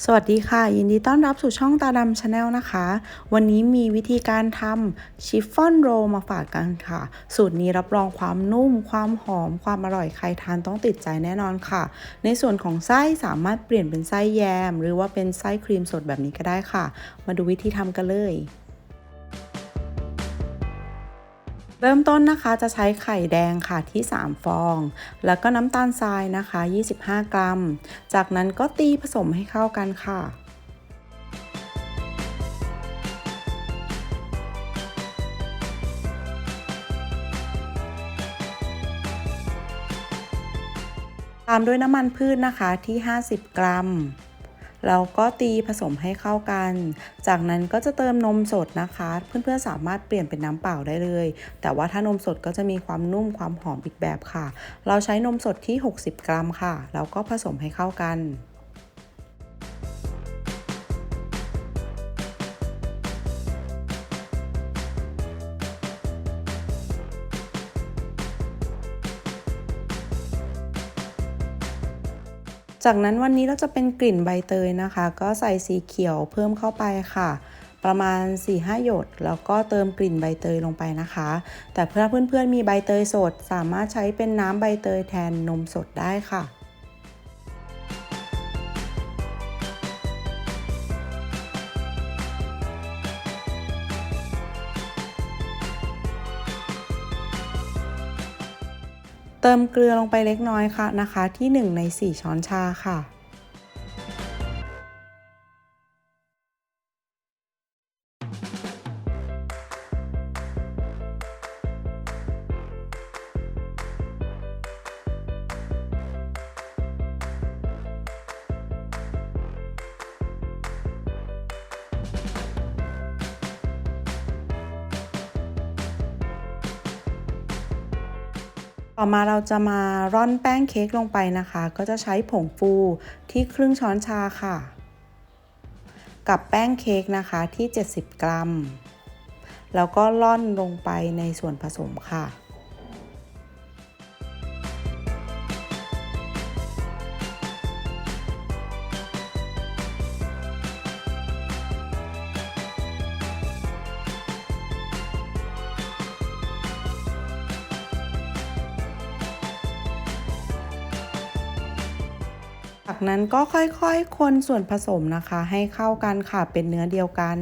สวัสดีค่ะยินดีต้อนรับสู่ช่องตาดำชาแนลนะคะวันนี้มีวิธีการทำชิฟฟ่อนโรลมาฝากกันค่ะสูตรนี้รับรองความนุ่มความหอมความอร่อยใครทานต้องติดใจแน่นอนค่ะในส่วนของไส้สามารถเปลี่ยนเป็นไส้แยมหรือว่าเป็นไส้ครีมสดแบบนี้ก็ได้ค่ะมาดูวิธีทำกันเลยเริ่มต้นนะคะจะใช้ไข่แดงค่ะที่3ฟองแล้วก็น้ำตาลทรายนะคะ25กรัมจากนั้นก็ตีผสมให้เข้ากันค่ะ ตามด้วยน้ำมันพืชนะคะที่50กรัมแล้วก็ตีผสมให้เข้ากันจากนั้นก็จะเติมนมสดนะคะเพื่อนๆสามารถเปลี่ยนเป็นน้ำเปล่าได้เลยแต่ว่าถ้านมสดก็จะมีความนุ่มความหอมอีกแบบค่ะเราใช้นมสดที่60กรัมค่ะแล้วก็ผสมให้เข้ากัน จากนั้นวันนี้เราจะเป็นกลิ่นใบเตยนะคะก็ใส่สีเขียวเพิ่มเข้าไปค่ะประมาณ 4-5 หยดแล้วก็เติมกลิ่นใบเตยลงไปนะคะแต่เพื่อนๆมีใบเตยสดสามารถใช้เป็นน้ำใบเตยแทนนมสดได้ค่ะเติมเกลือลงไปเล็กน้อยค่ะนะคะที่1ใน4ช้อนชาค่ะ ต่อมาเราจะมาร่อนแป้งเค้กลงไปนะคะก็จะใช้ผงฟูที่ครึ่งช้อนชาค่ะกับแป้งเค้กนะคะที่70กรัมแล้วก็ร่อนลงไปในส่วนผสมค่ะ จากนั้นก็ค่อยๆคนส่วนผสมนะคะให้เข้ากันค่ะเป็นเนื้อเดียวกัน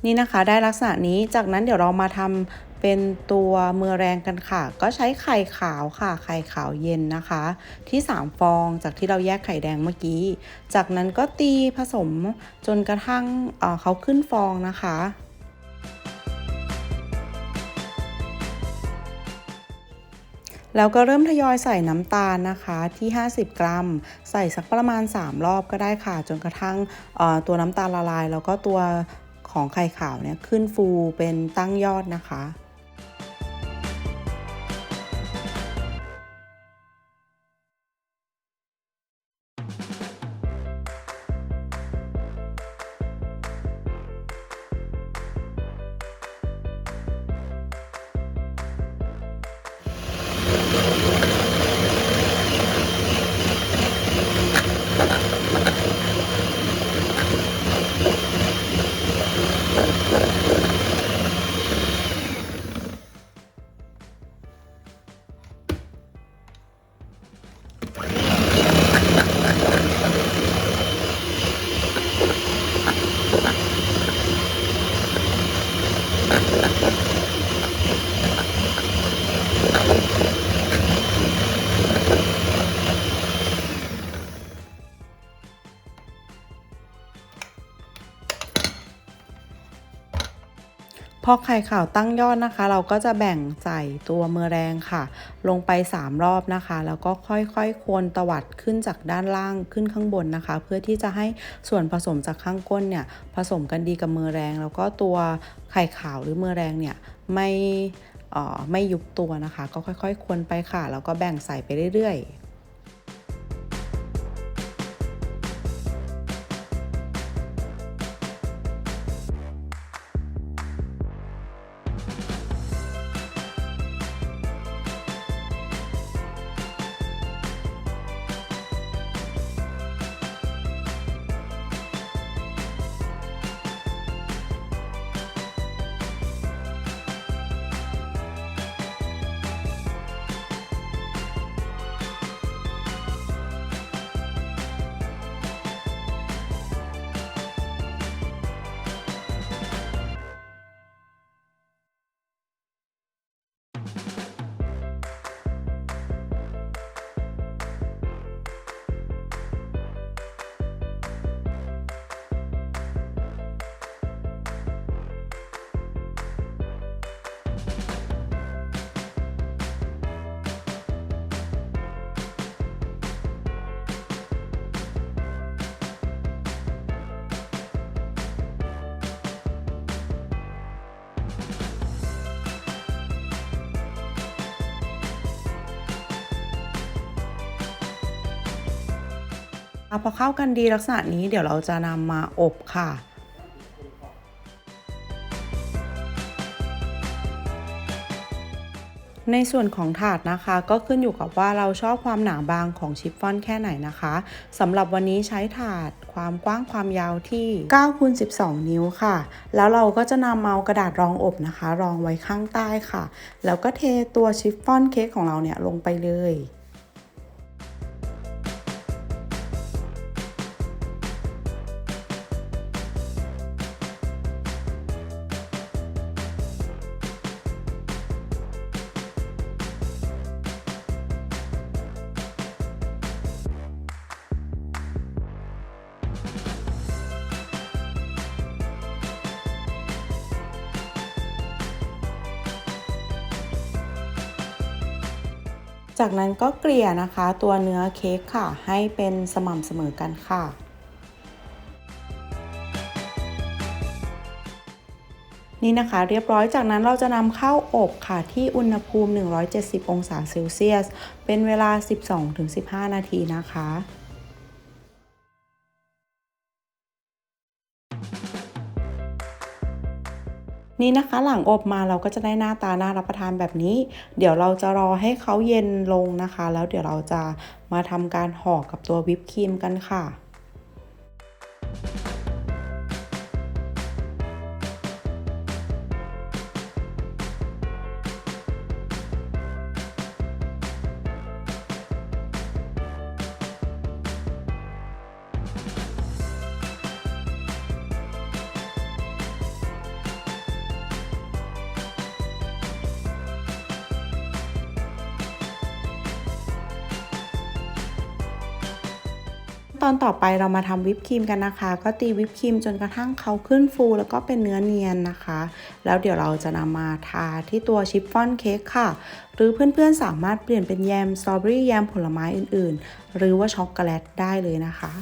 นี่นะคะได้ลักษณะนี้จากนั้นเดี๋ยวเรามาทำเป็นตัวเมือแรงกันค่ะก็ใช้ไข่ขาวค่ะไข่ขาวเย็นนะคะที่3ฟองจากที่เราแยกไข่แดงเมื่อกี้จากนั้นก็ตีผสมจนกระทั่งเขาขึ้นฟองนะคะ แล้วก็เริ่มทยอยใส่น้ำตาลนะคะที่50กรัมใส่สักประมาณ3รอบก็ได้ค่ะจนกระทั่งตัวน้ำตาลละลายแล้วก็ตัวของไข่ขาวเนี่ยขึ้นฟูเป็นตั้งยอดนะคะ พอไข่ขาวตั้งยอดนะคะเราก็จะแบ่งใส่ตัวเมอแรงค่ะลงไป3รอบนะคะแล้วก็ค่อยๆคนตวัดขึ้นจากด้านล่างขึ้นข้างบนนะคะเพื่อที่จะให้ส่วนผสมจากข้างก้นเนี่ยผสมกันดีกับเมอแรงแล้วก็ตัวไข่ขาวหรือเมอแรงเนี่ยไม่ยุบตัวนะคะก็ค่อยๆคนไปค่ะแล้วก็แบ่งใส่ไปเรื่อยๆ พอเข้ากันดีลักษณะนี้เดี๋ยวเราจะนำมาอบค่ะในส่วนของถาดนะคะก็ขึ้นอยู่กับว่าเราชอบความหนาบางของชิฟฟ่อนแค่ไหนนะคะสำหรับวันนี้ใช้ถาดความกว้างความยาวที่9คูณ12 นิ้วค่ะแล้วเราก็จะนำเอากระดาษรองอบนะคะรองไว้ข้างใต้ค่ะแล้วก็เทตัวชิฟฟ่อนเค้กของเราเนี่ยลงไปเลยจากนั้นก็เกลี่ยนะคะตัวเนื้อเค้กค่ะให้เป็นสม่ำเสมอกันค่ะนี่นะคะเรียบร้อยจากนั้นเราจะนำเข้าอบค่ะที่อุณหภูมิ170องศาเซลเซียสเป็นเวลา 12-15 นาทีนะคะนี่นะคะหลังอบมาเราก็จะได้หน้าตาน่ารับประทานแบบนี้เดี๋ยวเราจะรอให้เขาเย็นลงนะคะแล้วเดี๋ยวเราจะมาทำการห่อกับตัววิปครีมกันค่ะ ตอนต่อไปเรามาทำวิปครีมกันนะคะก็ตีวิปครีมจนกระทั่งเขาขึ้นฟูแล้วก็เป็นเนื้อเนียนนะคะแล้วเดี๋ยวเราจะนำมาทาที่ตัวชิฟฟ่อนเค้กค่ะหรือเพื่อนๆสามารถเปลี่ยนเป็นแยมสตรอเบอรี่แยมผลไม้อื่นๆหรือว่าช็อกโกแลตได้เลยนะคะ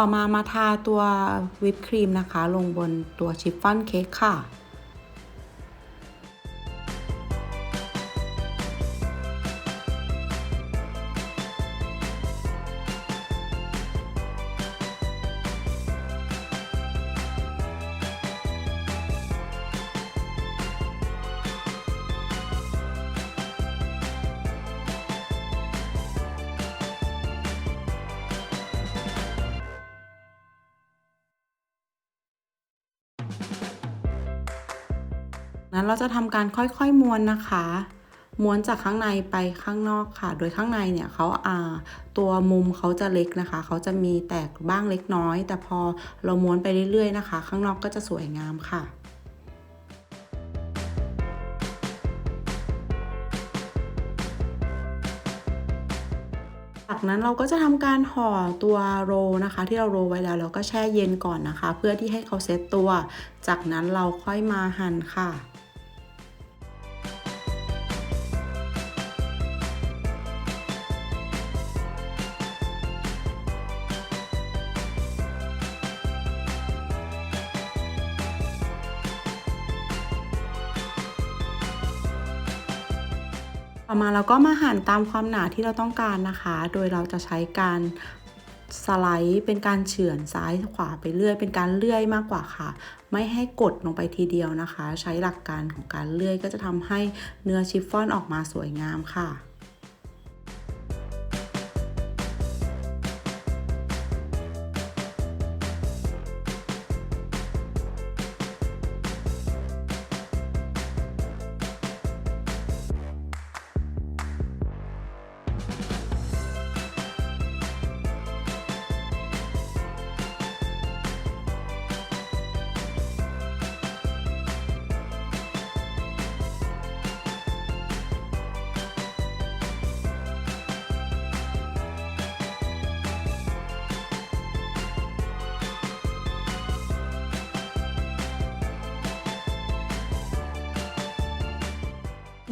ต่อมาทาตัววิปครีมนะคะลงบนตัวชิฟฟ่อนเค้กค่ะ นั้นเราจะทำการค่อยๆม้วนนะคะม้วนจากข้างในไปข้างนอกค่ะโดยข้างในเนี่ยเขาตัวมุมเขาจะเล็กนะคะเขาจะมีแตกบ้างเล็กน้อยแต่พอเราม้วนไปเรื่อยๆนะคะข้างนอกก็จะสวยงามค่ะจากนั้นเราก็จะทำการห่อตัวโรลนะคะที่เราโรลไว้แล้วเราก็แช่เย็นก่อนนะคะเพื่อที่ให้เขาเซตตัวจากนั้นเราค่อยมาหั่นค่ะ ต่อมาเราก็มาหั่นตามความหนาที่เราต้องการนะคะ โดยเราจะใช้การสไลด์เป็นการเฉือนซ้ายขวาไปเรื่อยเป็นการเลื่อยมากกว่าค่ะ ไม่ให้กดลงไปทีเดียวนะคะ ใช้หลักการของการเลื่อยก็จะทำให้เนื้อชิฟฟ่อนออกมาสวยงามค่ะ ต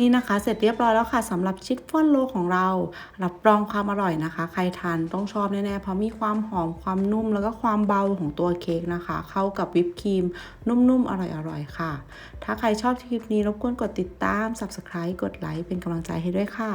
นี่นะคะเสร็จเรียบร้อยแล้วค่ะสำหรับชิฟฟ่อนโรลของเรารับรองความอร่อยนะคะใครทานต้องชอบแน่ๆเพราะมีความหอมความนุ่มแล้วก็ความเบาของตัวเค้กนะคะเข้ากับวิปครีมนุ่มๆอร่อยๆค่ะถ้าใครชอบคลิปนี้รบกวนกดติดตาม Subscribe กดไลค์เป็นกำลังใจให้ด้วยค่ะ